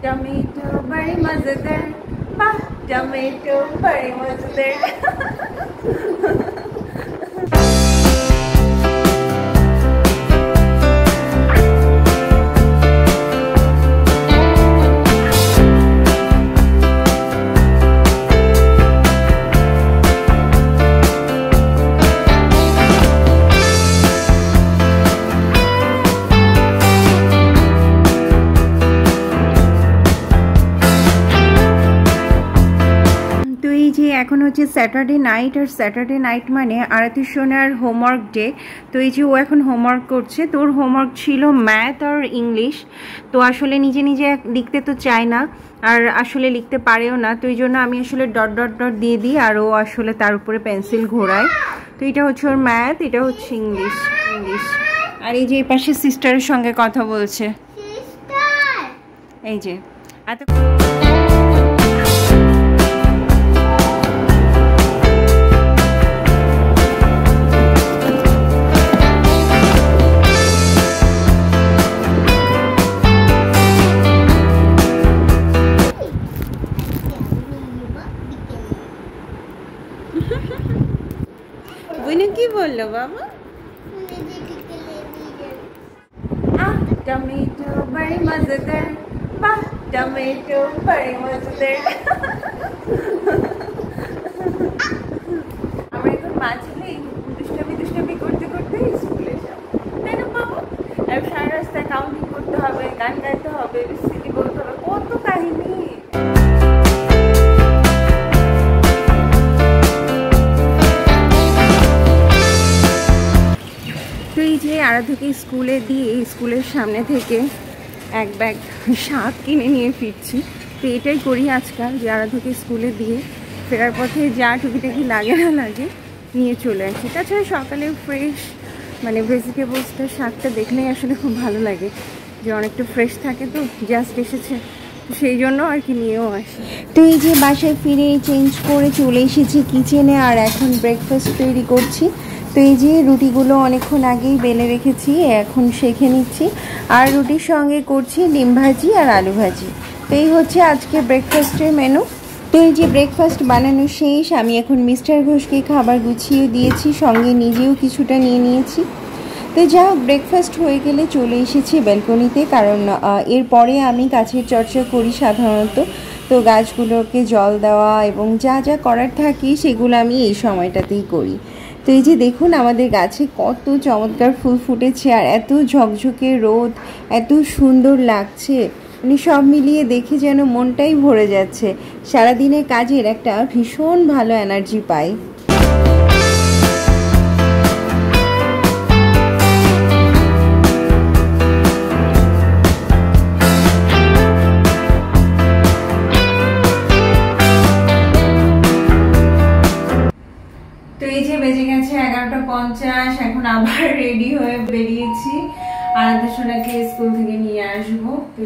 Tomato बड़े मजेदार, वाह टमेटो बड़े मजेदार। এখন হচ্ছে স্যাটারডে নাইট, আর স্যাটারডে নাইট মানে আরতি সোনার হোমওয়ার্ক ডে। তো এই যে ও এখন হোমওয়ার্ক করছে, তো ওর হোমওয়ার্ক ছিল ম্যাথ আর ইংলিশ। তো আসলে নিজে নিজে লিখতে তো চায় না, আর আসলে লিখতে পারেও না। তো এই জন্য আমি আসলে ডট ডট ডট দিয়ে দিই, আর ও আসলে তার উপরে পেন্সিল ঘোরায়। তো এটা হচ্ছে ওর ম্যাথ, এটা হচ্ছে ইংলিশ। আর এই যে এই পাশে সিস্টারের সঙ্গে কথা বলছে, এই যে এত বুনু কি বললো বাবা? टमेटो बड़े मजेदार, वाह टमेटो बड़े मजेदार। আমরা এখন মাঝে দুষ্টামি করতে করতে স্কুলে যাব, তাই না বাবা? আর সারা রাস্তায় কাউন্টিং করতে হবে, গান গাইতে হবে, বিসিটি বলতে হবে, কত কাহিনী। তো এই যে আরাধ্যকে স্কুলে দিয়ে স্কুলের সামনে থেকে এক ব্যাগ শাক কিনে নিয়ে ফিরছি। তো এটাই করি আজকাল, যে আরাধ্যকে স্কুলে দিয়ে ফেরার পথে যা টুকিটাকি লাগে না লাগে নিয়ে চলে আসি। তাছাড়া সকালে ফ্রেশ মানে ভেজিটেবলসটা, শাকটা দেখলেই আসলে খুব ভালো লাগে, যে অনেকটা ফ্রেশ থাকে। তো জাস্ট এসেছে সেই জন্য আর কি নিয়েও আসি। তো এই যে বাসায় ফিরে চেঞ্জ করে চলে এসেছি কিচেনে, আর এখন ব্রেকফাস্ট তৈরি করছি। তো এই যে রুটিগুলো অনেকক্ষণ আগেই বেলে রেখেছি, এখন সেঁকে নিচ্ছি। আর রুটির সঙ্গে করছি ডিম ভাজি আর আলু ভাজি। তো এই হচ্ছে আজকে ব্রেকফাস্টের মেনু। তো এই যে ব্রেকফাস্ট বানানো শেষ, আমি এখন মিস্টার ঘোষকে খাবার গুছিয়ে দিয়েছি, সঙ্গে নিজেও কিছুটা নিয়ে নিয়েছি। তো যা হোক, ব্রেকফাস্ট হয়ে গেলে চলে এসেছি ব্যালকনিতে, কারণ এরপরে আমি গাছের চর্চা করি সাধারণত। তো গাছগুলোকে জল দেওয়া এবং যা যা করার থাকে সেগুলো আমি এই সময়টাতেই করি। তো এই যে দেখুন আমাদের গাছে কত চমৎকার ফুল ফুটেছে, আর এত ঝকঝকে রোদ, এত সুন্দর লাগছে, মানে সব মিলিয়ে দেখে যেন মনটাই ভরে যাচ্ছে। সারাদিনের কাজের একটা ভীষণ ভালো এনার্জি পাই। বেজে গেছে 11:50, এখন আবার রেডি হয়ে বেরিয়েছি আরাধ্য সোনাকে স্কুল থেকে নিয়ে আসবো। তো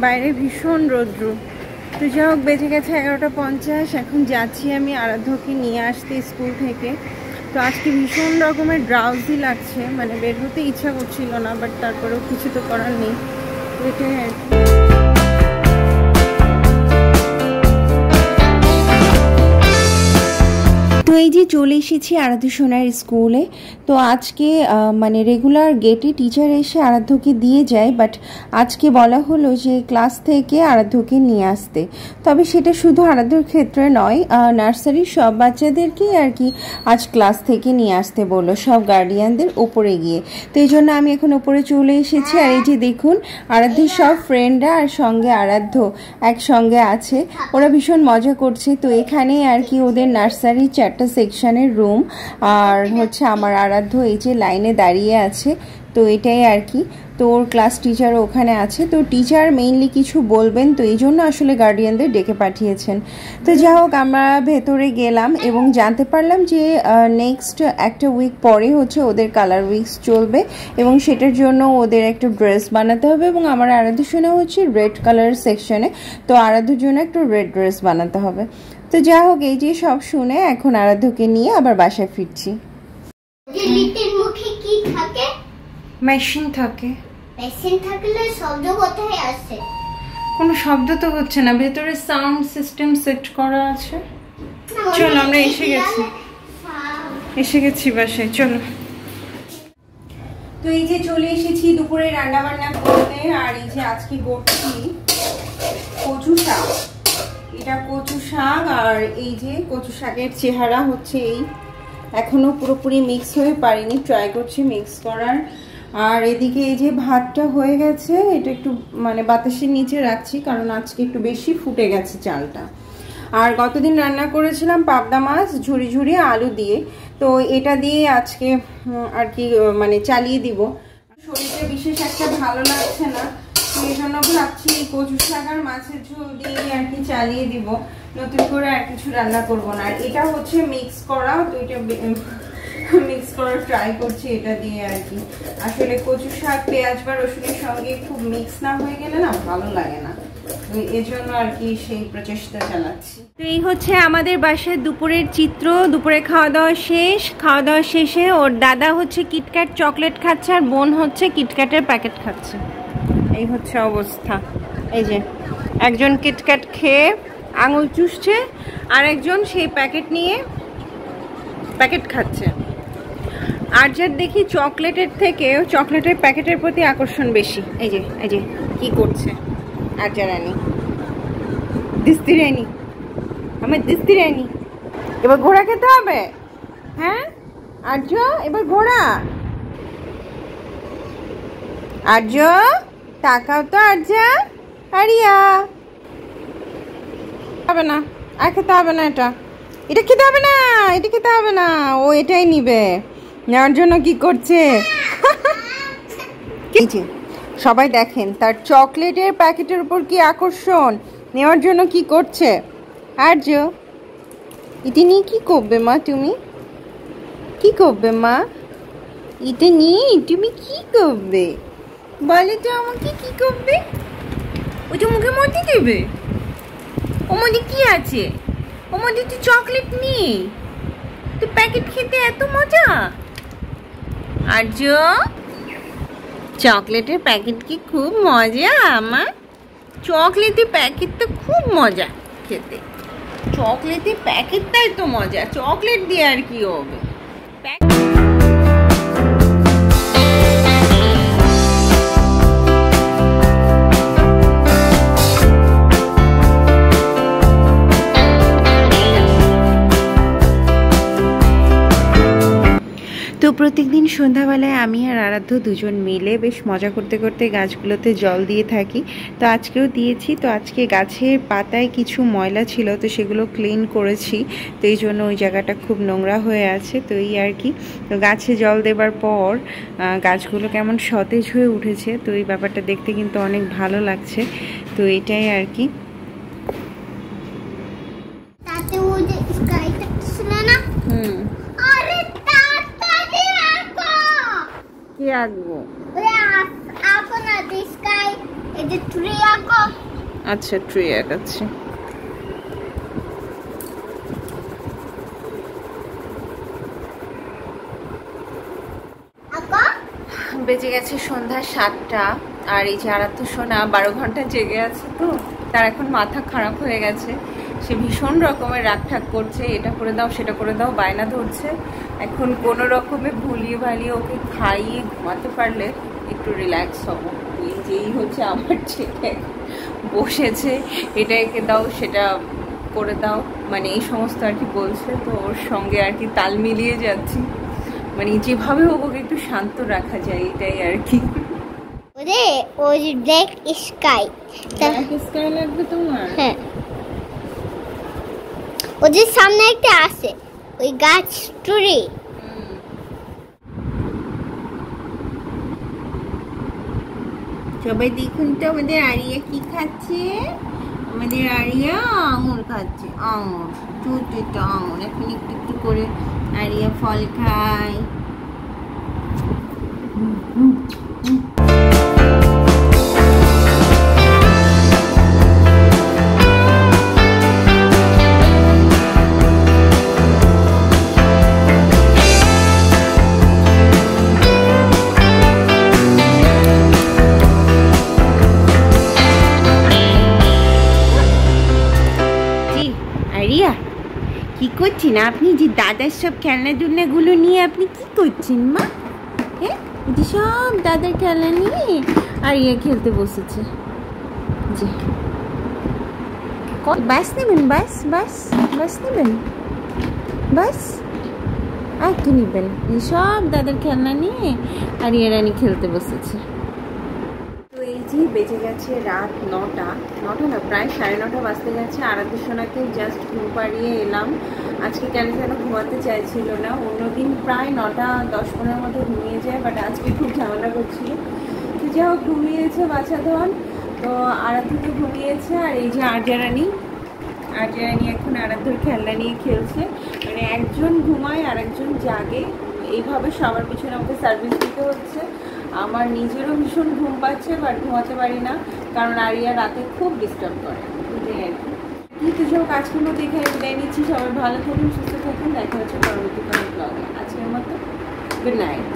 বাইরে ভীষণ রৌদ্র। তো যাই হোক, বেজে গেছে 11:50, এখন যাচ্ছি আমি আরাধ্যকে নিয়ে আসতে স্কুল থেকে। তো আজকে ভীষণ রকমের ড্রাউজি লাগছে, মানে বের হতে ইচ্ছা করছিল না, বাট তারপরেও কিছু তো করার নেই। তো এটাই আর কি। তো এই যে চলে এসেছি আরাধ্য সোনার স্কুলে। তো আজকে মানে রেগুলার গেটে টিচার এসে আরাধ্যকে দিয়ে যায়, বাট আজকে বলা হলো যে ক্লাস থেকে আরাধ্যকে নিয়ে আসতে। তবে সেটা শুধু আরাধ্যর ক্ষেত্রে নয়, নার্সারির সব বাচ্চাদেরকেই আর কি আজ ক্লাস থেকে নিয়ে আসতে বললো, সব গার্ডিয়ানদের ওপরে গিয়ে। তো এই জন্য আমি এখন ওপরে চলে এসেছি। আর এই যে দেখুন আরাধ্যের সব ফ্রেন্ডরা আর সঙ্গে আরাধ্য একসঙ্গে আছে, ওরা ভীষণ মজা করছে। তো এখানে আর কি ওদের নার্সারির 4টা সেকশনের রুম, আর হচ্ছে আমার আরাধ্য এই যে লাইনে দাঁড়িয়ে আছে। তো এটাই আর কি। তো ওর ক্লাস টিচার ওখানে আছে। তো টিচার মেইনলি কিছু বলবেন, তো এই জন্য আসলে গার্ডিয়ানদের ডেকে পাঠিয়েছেন। তো যাই হোক, আমরা ভেতরে গেলাম এবং জানতে পারলাম যে নেক্সট একটা উইক পরে হচ্ছে ওদের কালার উইকস চলবে, এবং সেটার জন্য ওদের একটা ড্রেস বানাতে হবে। এবং আমার আরাধ্য সোনা হচ্ছে রেড কালার সেকশনে, তো আরাধ্যর জন্য একটা রেড ড্রেস বানাতে হবে। তো যাই হোক, এই যে সব শুনে এখন আরাধ্যকে নিয়ে আবার বাসায় ফিরছি। মেশিন থাকে, মেশিন থাকলে শব্দ কোথায় আসে? কোনো শব্দ তো হচ্ছে না, ভেতরে সাউন্ড সিস্টেম সেট করা আছে। চলো আমরা এসে গেছি বাসায়, চলো। তো এই যে চলে এসেছি দুপুরে রান্না বান্না করতে। আর এই যে আজকে করছি কচু শাক। এটা কচু শাক, আর এই যে কচু শাকের চেহারা হচ্ছে এই, এখনো পুরোপুরি মিক্স হয়ে পারিনি, ট্রাই করছি মিক্স করার। আর এদিকে এই যে ভাতটা হয়ে গেছে, এটা একটু মানে বাতাসের নিচে রাখছি কারণ আজকে একটু বেশি ফুটে গেছে চালটা। আর গতদিন রান্না করেছিলাম পাবদা মাছ ঝুরি ঝুরি আলু দিয়ে, তো এটা দিয়ে আজকে আর কি মানে চালিয়ে দিব। শরীরে বিশেষ একটা ভালো লাগছে না, সেই জন্য ভাবছি কচু শাক আর মাছের ঝোল দিয়ে আর কি চালিয়ে দিব, নতুন করে আর কিছু রান্না করব না। আর এটা হচ্ছে মিক্স করা, তো এটা মিক্স করার ট্রাই করছি এটা দিয়ে আর কি। আসলে কচু শাক পেঁয়াজ বা রসুনের সঙ্গে খুব মিক্স না হয়ে গেলে না ভালো লাগে না, এই জন্য আর কি সেই প্রচেষ্টা চালাচ্ছি। তো এই হচ্ছে আমাদের বাসায় দুপুরের চিত্র। দুপুরে খাওয়া দাওয়া শেষ, খাওয়া দাওয়া শেষে ওর দাদা হচ্ছে কিটক্যাট চকলেট খাচ্ছে আর বোন হচ্ছে কিটক্যাটের প্যাকেট খাচ্ছে। এই হচ্ছে অবস্থা। এই যে একজন কিটক্যাট খেয়ে আঙুল চুষছে, আর একজন সেই প্যাকেট নিয়ে প্যাকেট খাচ্ছে। আর যার দেখি চকলেটের থেকে চকলেটের প্যাকেটের প্রতি আকর্ষণ বেশি। এই যে কি করছে আর যা রানী, দিস্তি রানী, আমার দিস্তি রানী। এবার ঘোড়া খেতে হবে। হ্যাঁ আর্য, এবার ঘোড়া। আর্য তাকাও তো, আর্যা, আরিয়া হবে না, আর খেতে হবে না, এটা খেতে হবে না, এটা খেতে হবে না, ও এটাই নিবে। নেওয়ার জন্য কি করছে সবাই দেখেন, তার চকলেটের প্যাকেটের উপর কি আকর্ষণ, নেওয়ার জন্য কি করছে। আর্য এটা নিয়ে কি করবে মা, তুমি কি করবে মা, এটা নিয়ে তুমি কি করবে বলে তো আমাকে, কি করবে? ওটা মুখে মধ্যে দেবে? ওর মধ্যে কি আছে? ওর মধ্যে তো চকলেট নেই, তো প্যাকেট খেতে এত মজা। আর্য চকলেটের প্যাকেট কি খুব মজা? আমার চকলেটের প্যাকেট তো খুব মজা খেতে, চকলেটের প্যাকেটটাই তো মজা, চকলেট দিয়ে আর কি হবে। তো প্রত্যেকদিন সন্ধ্যাবেলায় আমি আর আরাধ্য দুজন মিলে বেশ মজা করতে করতে গাছগুলোতে জল দিয়ে থাকি। তো আজকেও দিয়েছি। তো আজকে গাছের পাতায় কিছু ময়লা ছিল, তো সেগুলো ক্লিন করেছি, তো এই জন্য ওই জায়গাটা খুব নোংরা হয়ে আছে। তো এই আর কি, তো গাছে জল দেবার পর গাছগুলো কেমন সতেজ হয়ে উঠেছে, তো এই ব্যাপারটা দেখতে কিন্তু অনেক ভালো লাগছে। তো এটাই আর কি। কি আঁকবো? আচ্ছা ট্রি আঁকাচ্ছি। বেজে গেছে সন্ধ্যা 7টা, আর এই যে আরাধ্য সোনা 12 ঘন্টা জেগে আছে, তো তার এখন মাথা খারাপ হয়ে গেছে। সে ভীষণ রকমের রাগ ঠাক করছে, এটা করে দাও সেটা করে দাও, বায়না ধরছে। এখন কোনো রকমে ভুলিয়ে ভালিয়ে ওকে খাইয়ে ঘুমাতে পারলে একটু রিল্যাক্স হবো। এই হচ্ছে আমার ছেলে, বসেছে এটা এঁকে দাও সেটা করে দাও, মানে এই সমস্ত আর কি বলছে। তো ওর সঙ্গে আর কি তাল মিলিয়ে যাচ্ছি, মানে যেভাবে ওকে একটু শান্ত রাখা যায় এটাই আর কি। ওই ব্ল্যাক স্কাই, ব্ল্যাক স্কাই লাগবে তোমার? হ্যাঁ, ওদের সামনে একটা আছে ওই গাছ ট্রি। সবাই দেখুন তো আমাদের আরিয়া কি খাচ্ছে। আমাদের আরিয়া আঙুর খাচ্ছে, আঙুর, ছোট আঙুর। এখন একটু একটু করে আরিয়া ফল খায়। করছেন আপনি? যে দাদার সব খেলনাগুলো নিয়ে আপনি কি করছেন মা? হ্যাঁ, এই যে সব দাদার খেলনা নিয়ে আর খেলতে বসেছে। জি, বাস নেবেন? বাস বাস বাস নেবেন? বাস আর কি নেবেন? সব দাদার খেলনা নিয়ে আর রানী খেলতে বসেছে। তো এই যে বেজে গেছে রাত 9টা না, প্রায় 9:30 বাজতে গেছে। আরাধ্য সোনাকে জাস্ট ঘুম পাড়িয়ে এলাম। আজকে কেন যেন ঘুমাতে চাইছিল না। অন্যদিন প্রায় 9:10-15 মতো ঘুমিয়ে যায়, বাট আজকে খুব ঝামেলা করছিল। তো যা হোক ঘুমিয়েছে বাচ্চা ধন। তো আরাধ্যকে ঘুমিয়েছে। আর এই যে আর্যারানী এখন আরাধ্যর খেলনা নিয়ে খেলছে। মানে একজন ঘুমায় আর একজন জাগে, এইভাবে সবার পিছনে আমাকে সার্ভিস দিতে হচ্ছে। আমার নিজেরও ভীষণ ঘুম পাচ্ছে, বাট ঘুমাতে পারি না, কারণ আরিয়া রাতে খুব ডিস্টার্ব করে। কিন্তু সব আজকের মতো এখানে বিদায় নিচ্ছি। সবাই ভালো থাকুন, সুস্থ থাকুন। দেখা হচ্ছে পরবর্তী কোনো ব্লগে। আজকের মতো গুড নাইট।